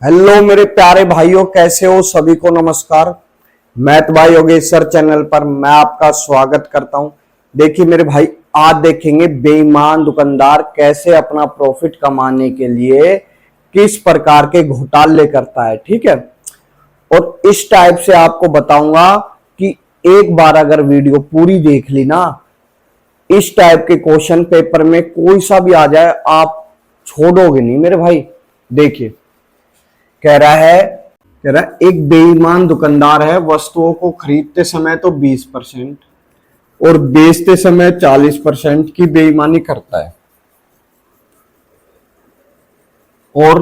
Hello मेरे प्यारे भाइयों, कैसे हो? सभी को नमस्कार। मैथ भाई योगेश्वर चैनल पर मैं आपका स्वागत करता हूं। देखिए मेरे भाई, आज देखेंगे बेईमान दुकानदार कैसे अपना प्रॉफिट कमाने के लिए किस प्रकार के घोटाले करता है। ठीक है, और इस टाइप से आपको बताऊंगा कि एक बार अगर वीडियो पूरी देख ली ना, इस टाइप के क्वेश्चन पेपर में कोई सा भी आ जाए आप छोड़ोगे नहीं मेरे भाई। देखिए, कह रहा है एक बेईमान दुकानदार है, वस्तुओं को खरीदते समय तो 20% और बेचते समय 40% की बेईमानी करता है, और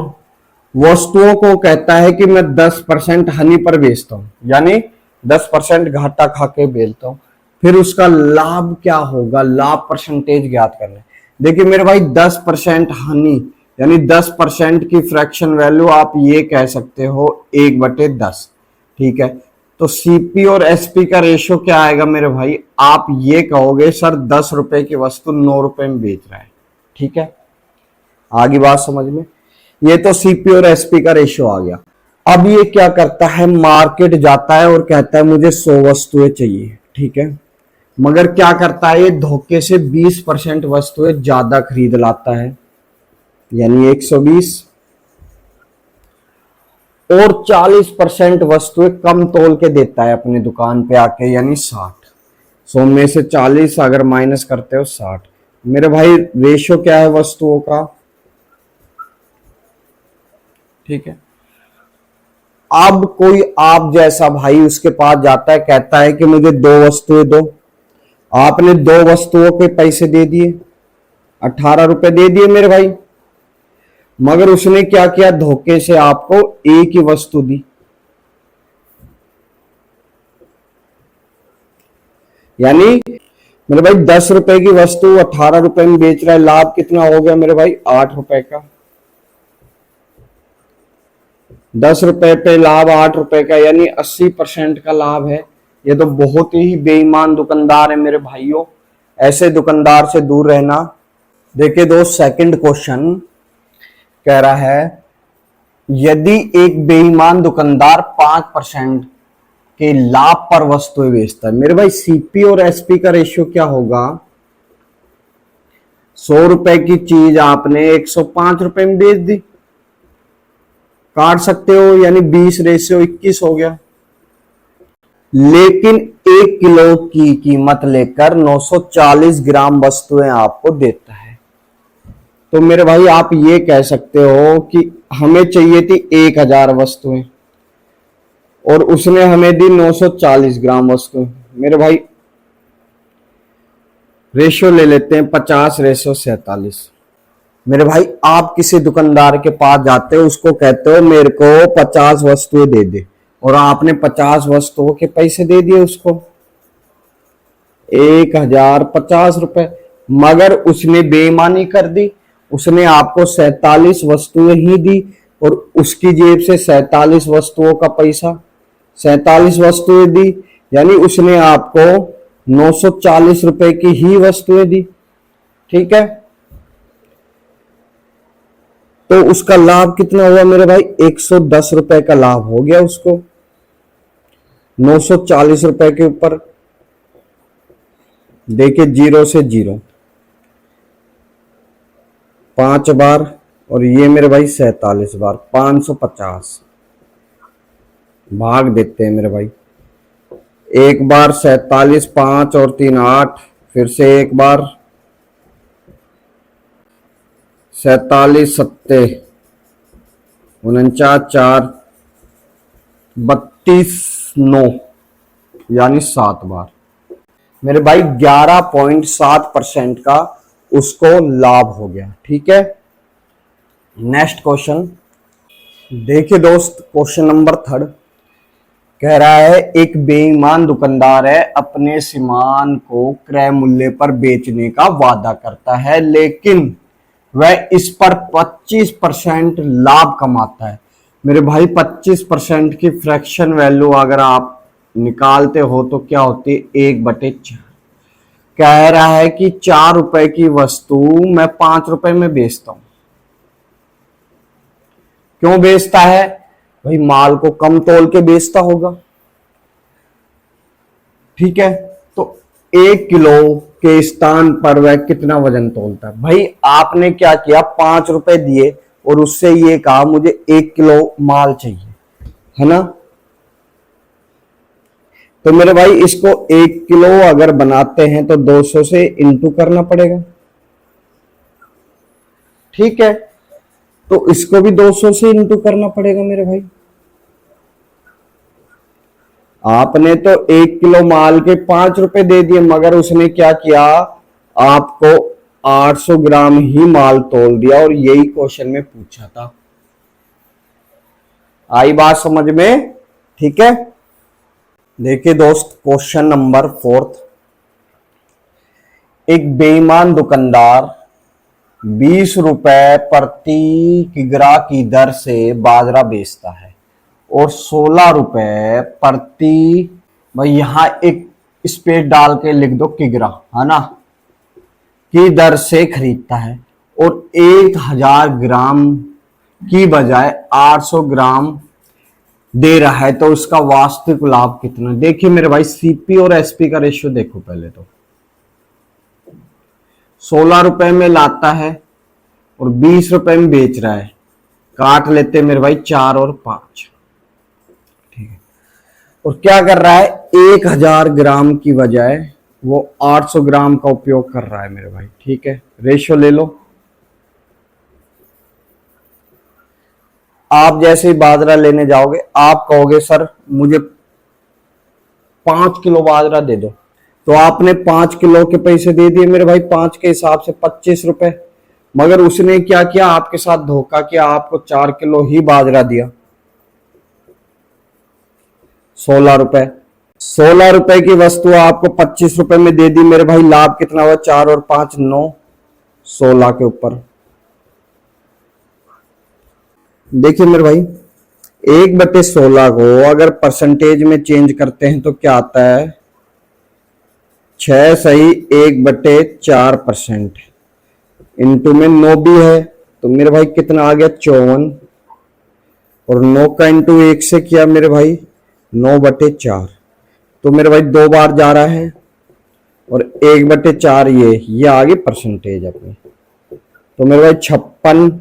वस्तुओं को कहता है कि मैं 10% हानि पर बेचता हूं, यानी 10% घाटा खा के बेचता हूं। फिर उसका लाभ क्या होगा, लाभ परसेंटेज ज्ञात करना है। देखिए मेरे भाई, 10% हानि यानी 10% की फ्रैक्शन वैल्यू आप ये कह सकते हो 1/10। ठीक है, तो सीपी और एसपी का रेशियो क्या आएगा मेरे भाई? आप ये कहोगे सर 10 रुपए की वस्तु 9 रुपए में बेच रहा है। ठीक है, आगे बात समझ में। ये तो सीपी और एसपी का रेशियो आ गया। अब ये क्या करता है, मार्केट जाता है और कहता है मुझे 100 वस्तुएं चाहिए। ठीक है, मगर क्या करता है, ये धोखे से 20% वस्तुएं ज्यादा खरीद लाता है, यानी 120, और 40% वस्तुएं कम तोल के देता है अपनी दुकान पे आके, यानी 60। 100 में से 40 अगर माइनस करते हो 60। मेरे भाई रेशियो क्या है वस्तुओं का? ठीक है, अब कोई आप जैसा भाई उसके पास जाता है, कहता है कि मुझे 2 वस्तुएं दो। आपने 2 वस्तुओं के पैसे दे दिए, 18 रुपए दे दिए मेरे भाई, मगर उसने क्या किया, धोखे से आपको एक ही वस्तु दी। यानी मेरे भाई 10 रुपए की वस्तु 18 रुपए में बेच रहा है, लाभ कितना हो गया मेरे भाई? 8 रुपए का। 10 रुपए पे लाभ 8 रुपए का, यानी 80% का लाभ है। ये तो बहुत ही बेईमान दुकानदार है मेरे भाइयों, ऐसे दुकानदार से दूर रहना। देखिए दोस्त, सेकंड क्वेश्चन कह रहा है, यदि एक बेईमान दुकानदार 5% के लाभ पर वस्तुएं बेचता है। मेरे भाई सीपी और एसपी का रेशियो क्या होगा? 100 रुपए की चीज आपने 105 रुपए में बेच दी, काट सकते हो, यानी 20/21 हो गया। लेकिन 1 किलो की कीमत लेकर 940 ग्राम वस्तुएं आपको देता है। तो मेरे भाई आप ये कह सकते हो कि हमें चाहिए थी 1000 वस्तुएं और उसने हमें दी 940 ग्राम वस्तुएं। मेरे भाई रेशियो ले लेते हैं 50/47। मेरे भाई आप किसी दुकानदार के पास जाते हो, उसको कहते हो मेरे को 50 वस्तुएं दे दे, और आपने 50 वस्तुओं के पैसे दे दिए उसको, 1050 रुपए, मगर उसने बेईमानी कर दी। उसने आपको 47 वस्तुएं ही दी और उसकी जेब से 47 वस्तुओं का पैसा, 47 वस्तुएं दी, यानी उसने आपको 940 रुपए की ही वस्तुएं दी। ठीक है, तो उसका लाभ कितना हुआ मेरे भाई? 110 रुपए का लाभ हो गया उसको 940 रुपए के ऊपर। देखिए 0 से 0 5 बार, और ये मेरे भाई 47 बार, 550 भाग देते हैं मेरे भाई। एक बार 47, 5 और 3 8, फिर से एक बार 47 सत्ते 49 4 32 9, यानी 7 बार। मेरे भाई 11.7% का उसको लाभ हो गया। ठीक है, नेक्स्ट क्वेश्चन देखिए दोस्त, क्वेश्चन नंबर 3 कह रहा है, एक बेईमान दुकानदार है, अपने सामान को क्रय मूल्य पर बेचने का वादा करता है, लेकिन वह इस पर 25% लाभ कमाता है। मेरे भाई 25% की फ्रैक्शन वैल्यू अगर आप निकालते हो तो क्या होती है? 1/4। कह रहा है कि 4 रुपए की वस्तु मैं 5 रुपए में बेचता हूं, क्यों बेचता है? भाई माल को कम तोल के बेचता होगा। ठीक है, तो 1 किलो के स्थान पर वह कितना वजन तोलता है? भाई आपने क्या किया, 5 रुपए दिए और उससे ये कहा मुझे 1 किलो माल चाहिए, है ना? तो मेरे भाई इसको 1 किलो अगर बनाते हैं तो 200 से इंटू करना पड़ेगा। ठीक है, तो इसको भी 200 से इंटू करना पड़ेगा मेरे भाई। आपने तो 1 किलो माल के 5 रुपए दे दिए, मगर उसने क्या किया, आपको 800 ग्राम ही माल तोल दिया, और यही क्वेश्चन में पूछा था। आई बात समझ में? ठीक है, देखिए दोस्त, क्वेश्चन नंबर 4। एक बेईमान दुकानदार 20 रुपए प्रति किग्रा की दर से बाजरा बेचता है और 16 रुपए प्रति, भाई यहां एक स्पेस डाल के लिख दो किग्रा, है ना, की दर से खरीदता है, और 1000 ग्राम की बजाय 800 ग्राम दे रहा है, तो उसका वास्तविक लाभ कितना? देखिए मेरे भाई, सीपी और एसपी का रेशियो देखो पहले तो। 16 रुपए में लाता है और 20 रुपए में बेच रहा है, काट लेते मेरे भाई 4 और 5। ठीक है, और क्या कर रहा है, 1000 ग्राम की बजाय वो 800 ग्राम का उपयोग कर रहा है मेरे भाई। ठीक है, रेशियो ले लो। आप जैसे ही बाजरा लेने जाओगे, आप कहोगे सर मुझे 5 किलो बाजरा दे दो, तो आपने 5 किलो के पैसे दे दिए मेरे भाई, 5 के हिसाब से 25 रुपए। मगर उसने क्या किया, आपके साथ धोखा किया, आपको 4 किलो ही बाजरा दिया, 16 रुपए। 16 रुपए की वस्तु आपको 25 रुपए में दे दी मेरे भाई, लाभ कितना हुआ? 4 और 5 9, 16 के ऊपर। देखिए मेरे भाई, 1/16 को अगर परसेंटेज में चेंज करते हैं तो क्या आता है? 6 सही 1/4%। इंटू में 9 भी है, तो मेरे भाई कितना आ गया? 54। और 9 का इंटू 1 से किया मेरे भाई 9/4, तो मेरे भाई 2 बार जा रहा है, और 1/4 ये आ गई परसेंटेज अपनी। तो मेरे भाई 56,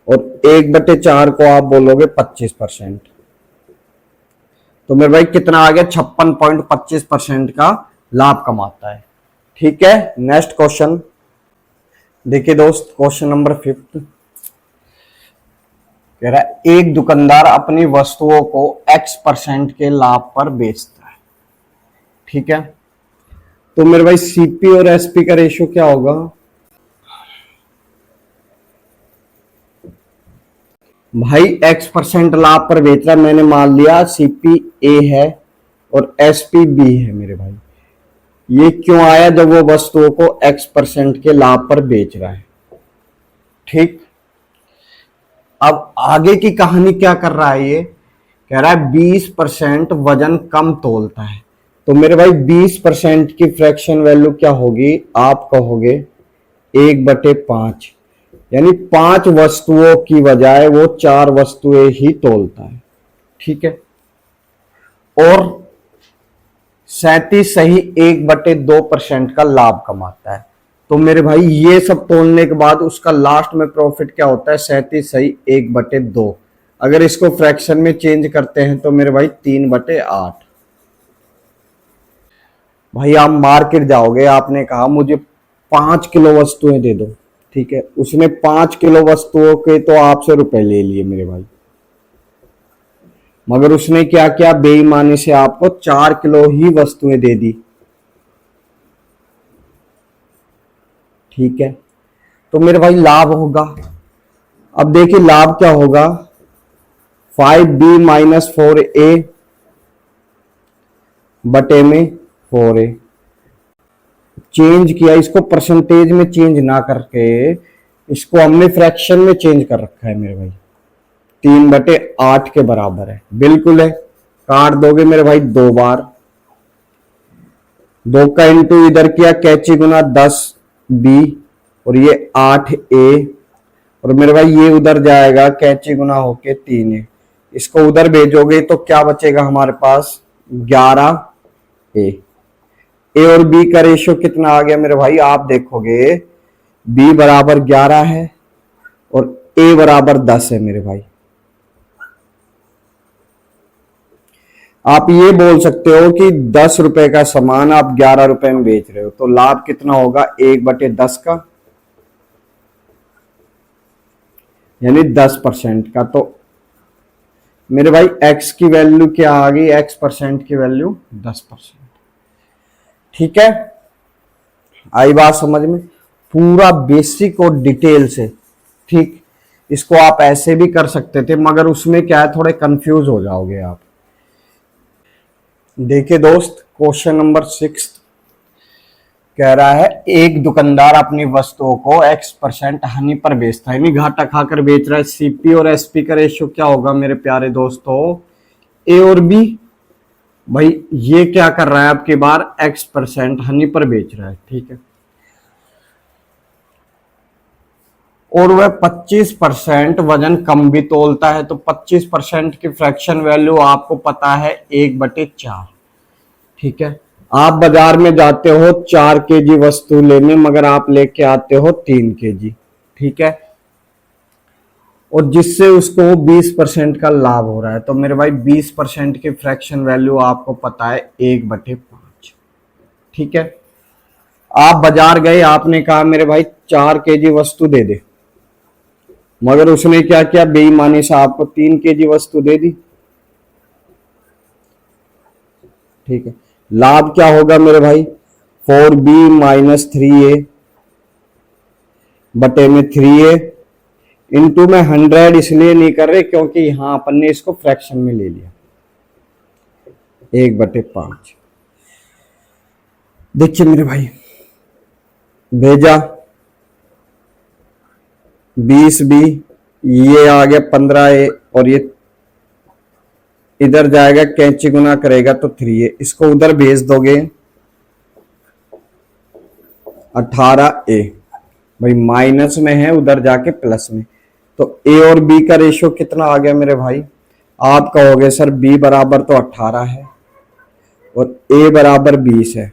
और 1/4 को आप बोलोगे 25%, तो मेरे भाई कितना आ गया? 56.25% का लाभ कमाता है। ठीक है, नेक्स्ट क्वेश्चन देखिए दोस्त, क्वेश्चन नंबर 5 कह रहा है एक दुकानदार अपनी वस्तुओं को X% के लाभ पर बेचता है। ठीक है, तो मेरे भाई सीपी और एसपी का रेशियो क्या होगा? भाई X% लाभ पर बेच रहा है, मैंने मान लिया सीपी ए है और एसपी बी है मेरे भाई। ये क्यों आया? जब वो वस्तुओं को X% के लाभ पर बेच रहा है। ठीक, अब आगे की कहानी क्या कर रहा है? ये कह रहा है 20% वजन कम तोलता है, तो मेरे भाई 20% की फ्रैक्शन वैल्यू क्या होगी? आप कहोगे 1/5, यानी 5 वस्तुओं की बजाय वो 4 वस्तुएं ही तोलता है। ठीक है, और 37 सही 1/2% का लाभ कमाता है। तो मेरे भाई ये सब तोलने के बाद उसका लास्ट में प्रॉफिट क्या होता है? 37 सही 1/2। अगर इसको फ्रैक्शन में चेंज करते हैं तो मेरे भाई 3/8। भाई आप मार्केट जाओगे, आपने कहा मुझे 5 किलो वस्तुएं दे दो। ठीक है, उसने 5 किलो वस्तुओं के तो आपसे रुपए ले लिए मेरे भाई, मगर उसने क्या किया? बेईमानी से आपको 4 किलो ही वस्तुएं दे दी। ठीक है, तो मेरे भाई लाभ होगा। अब देखिए लाभ क्या होगा? 5B - 4A बटे में 4A। चेंज किया, इसको परसेंटेज में चेंज ना करके इसको हमने फ्रैक्शन में चेंज कर रखा है मेरे भाई। 3/8 के बराबर है, बिल्कुल है। काट दोगे मेरे भाई 2 बार, 2 का इंटू इधर किया कैची गुना 10B, और ये 8A, और मेरे भाई ये उधर जाएगा, कैंची गुना होके 3a, इसको उधर भेजोगे तो क्या बचेगा हमारे पास 11a। ए और बी का रेशियो कितना आ गया मेरे भाई, आप देखोगे b बराबर 11 है और a बराबर 10 है मेरे भाई। आप ये बोल सकते हो कि 10 रुपए का सामान आप 11 रुपए में बेच रहे हो, तो लाभ कितना होगा 1/10 का, यानी 10% का। तो मेरे भाई x की वैल्यू क्या आ गई, x% की वैल्यू 10%। ठीक है, आई बात समझ में, पूरा बेसिक और डिटेल से। ठीक, इसको आप ऐसे भी कर सकते थे, मगर उसमें क्या है थोड़े कंफ्यूज हो जाओगे आप। देखिए दोस्त, क्वेश्चन नंबर 6 कह रहा है एक दुकानदार अपनी वस्तुओं को x% हानि पर बेचता है, यानी घाटा खाकर बेच रहा है। सीपी और एसपी का रेशियो क्या होगा मेरे प्यारे दोस्तों, ए और बी। भाई ये क्या कर रहा है, आपकी बार x% हानि पर बेच रहा है, ठीक है, और वह 25% वजन कम भी तोलता है। तो 25% की फ्रैक्शन वैल्यू आपको पता है 1/4। ठीक है, आप बाजार में जाते हो 4 kg वस्तु लेने, मगर आप लेके आते हो 3 kg। ठीक है, और जिससे उसको 20% का लाभ हो रहा है। तो मेरे भाई 20% की फ्रैक्शन वैल्यू आपको पता है 1/5। ठीक है, आप बाजार गए, आपने कहा मेरे भाई 4 kg वस्तु दे दे, मगर उसने क्या किया, बेईमानी से आपको 3 kg वस्तु दे दी। ठीक है, लाभ क्या होगा मेरे भाई, 4b - 3a बटे में 3a इंटू में 100 इसलिए नहीं कर रहे क्योंकि यहां अपन ने इसको फ्रैक्शन में ले लिया, 1/5। देखिए मेरे भाई, भेजा 20b, ये आ गया 15a, और ये इधर जाएगा, कैंची गुना करेगा तो 3a, इसको उधर भेज दोगे 18a। भाई माइनस में है, उधर जाके प्लस में। तो a और b का रेशियो कितना आ गया मेरे भाई, आप कहोगे सर b बराबर तो 18 है और a बराबर 20 है।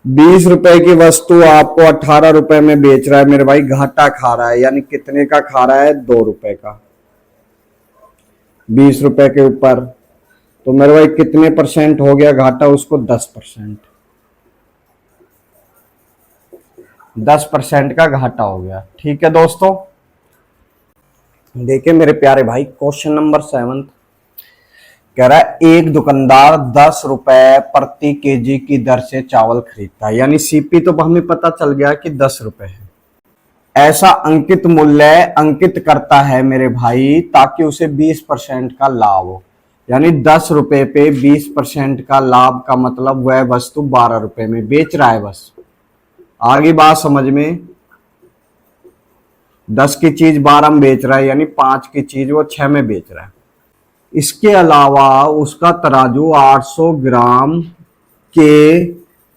20 रुपए की वस्तु आपको 18 रुपए में बेच रहा है मेरे भाई, घाटा खा रहा है। यानी कितने का खा रहा है, 2 रुपए का, 20 रुपए के ऊपर। तो मेरे भाई कितने परसेंट हो गया घाटा उसको, 10%। 10% का घाटा हो गया। ठीक है दोस्तों, देखिए मेरे प्यारे भाई, क्वेश्चन नंबर 7 कह रहा है एक दुकानदार 10 रुपए प्रति केजी की दर से चावल खरीदता है, यानी सीपी तो हमें पता चल गया कि 10 रुपए है। ऐसा अंकित मूल्य अंकित करता है मेरे भाई ताकि उसे 20% का लाभ हो, यानी 10 रुपए पे 20% का लाभ का मतलब वह वस्तु 12 रुपए में बेच रहा है। बस आगे बात समझ में, 10 की चीज 12 में बेच रहा है, यानी 5 की चीज वो 6 में बेच रहा है। इसके अलावा उसका तराजू 800 ग्राम के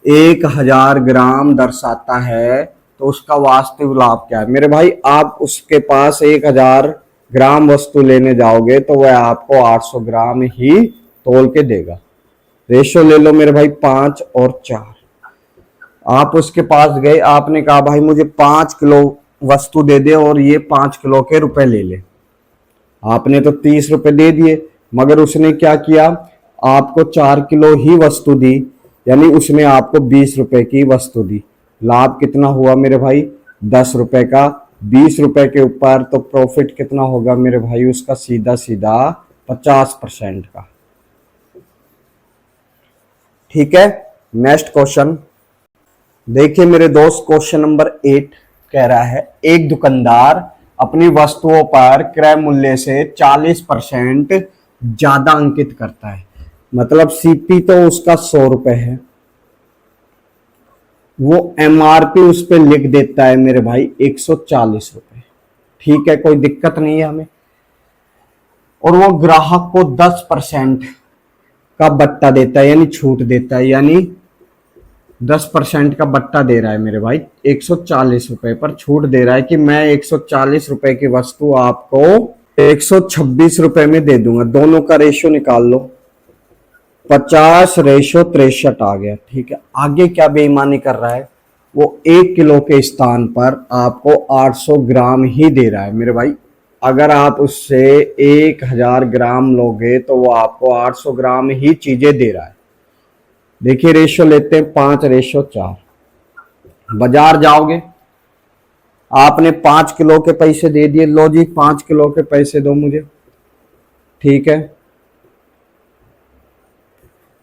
1000 ग्राम दर्शाता है, तो उसका वास्तविक लाभ क्या है मेरे भाई। आप उसके पास 1000 ग्राम वस्तु लेने जाओगे तो वह आपको 800 ग्राम ही तोल के देगा। रेशो ले लो मेरे भाई 5 और 4। आप उसके पास गए, आपने कहा भाई मुझे 5 किलो वस्तु दे दे और ये 5 किलो के रुपए ले ले। आपने तो 30 रुपए दे दिए, मगर उसने क्या किया, आपको 4 किलो ही वस्तु दी, यानी उसने आपको 20 रुपए की वस्तु दी। लाभ कितना हुआ मेरे भाई, 10 रुपए का। 20 रुपए के ऊपर तो प्रॉफिट कितना होगा मेरे भाई उसका, सीधा सीधा 50% का। ठीक है, नेक्स्ट क्वेश्चन देखिए मेरे दोस्त, क्वेश्चन नंबर 8 कह रहा है एक दुकानदार अपनी वस्तुओं पर क्रय मूल्य से 40% ज्यादा अंकित करता है, मतलब सीपी तो उसका 100 रुपए है, वो एमआरपी उस पर लिख देता है मेरे भाई 140 रुपए। ठीक है, कोई दिक्कत नहीं है हमें। और वो ग्राहक को 10% का बट्टा देता है, यानी छूट देता है, यानी 10% का बट्टा दे रहा है मेरे भाई 140 रुपए पर, छूट दे रहा है कि मैं 140 रुपए की वस्तु आपको 126 रुपए में दे दूंगा। दोनों का रेशियो निकाल लो, 50:63 आ गया। ठीक है, आगे क्या बेईमानी कर रहा है, वो 1 किलो के स्थान पर आपको 800 ग्राम ही दे रहा है मेरे भाई। अगर आप उससे 1000 ग्राम लोगे तो वो आपको 800 ग्राम ही चीजें दे रहा है। देखिए रेशियो लेते हैं 5:4। बाजार जाओगे, आपने 5 किलो के पैसे दे दिए, लो जी 5 किलो के पैसे दो मुझे। ठीक है,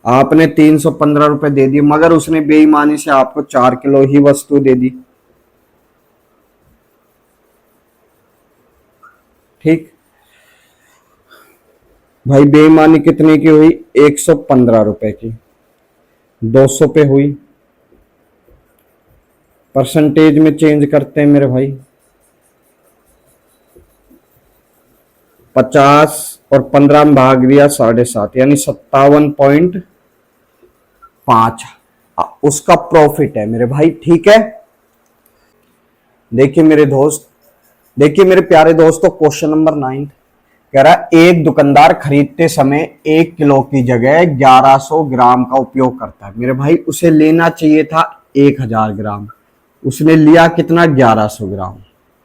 आपने 315 रुपए दे दिए, मगर उसने बेईमानी से आपको 4 किलो ही वस्तु दे दी। ठीक भाई, बेईमानी कितने की हुई, 115 रुपए की। 200 पे हुई, परसेंटेज में चेंज करते हैं मेरे भाई। 50 और 15 में भाग दिया 7.5, यानी 57.5 उसका प्रॉफिट है मेरे भाई। ठीक है, देखिए मेरे दोस्त, देखिए मेरे प्यारे दोस्तों, क्वेश्चन नंबर 9 कह रहा है एक दुकानदार खरीदते समय 1 किलो की जगह 1100 ग्राम का उपयोग करता है। मेरे भाई उसे लेना चाहिए था 1000 ग्राम, उसने लिया कितना, 1100 ग्राम।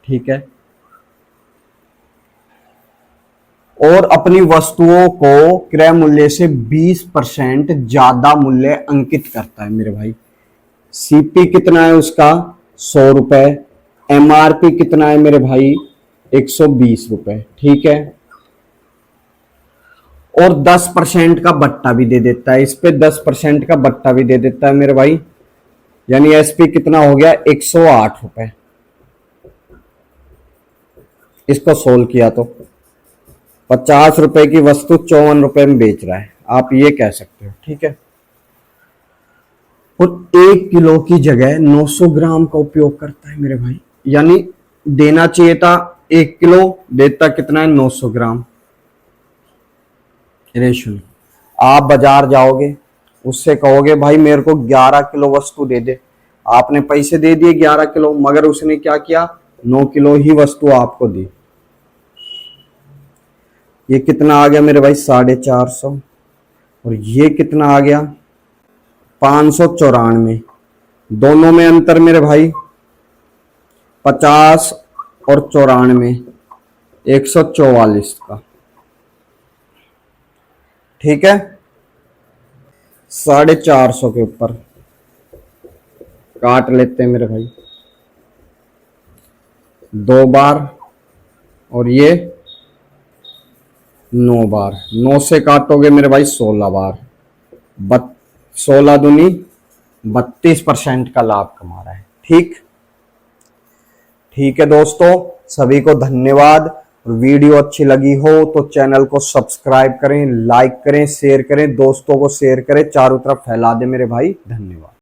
ठीक है, और अपनी वस्तुओं को क्रय मूल्य से 20% ज्यादा मूल्य अंकित करता है मेरे भाई। सीपी कितना है उसका, 100 रुपए। एमआरपी कितना है मेरे भाई, 120 रुपए। ठीक है, और 10% का बट्टा भी दे देता है, इस पे 10% का बट्टा भी दे देता है मेरे भाई। यानी एसपी कितना हो गया, 108 रुपए। इसको सोल्व किया तो 50 रुपए की वस्तु 54 रुपए में बेच रहा है, आप ये कह सकते हो। ठीक है, और 1 किलो की जगह 900 ग्राम का उपयोग करता है मेरे भाई। यानी देना चाहिए था 1 किलो, देता कितना है, 900 ग्राम। रेशो, आप बाजार जाओगे, उससे कहोगे भाई मेरे को 11 किलो वस्तु दे दे, आपने पैसे दे दिए 11 किलो, मगर उसने क्या किया, 9 किलो ही वस्तु आपको दी। ये कितना आ गया मेरे भाई, 450, और ये कितना आ गया, 594। दोनों में अंतर मेरे भाई 50 और 94, 144 का। ठीक है, 450 के ऊपर काट लेते हैं मेरे भाई 2 बार, और ये 9 बार। 9 से काटोगे मेरे भाई 16 बार, 16 दूनी 32% का लाभ कमा रहा है। ठीक, ठीक है दोस्तों, सभी को धन्यवाद। और वीडियो अच्छी लगी हो तो चैनल को सब्सक्राइब करें, लाइक करें, शेयर करें, दोस्तों को शेयर करें, चारों तरफ फैला दें मेरे भाई। धन्यवाद।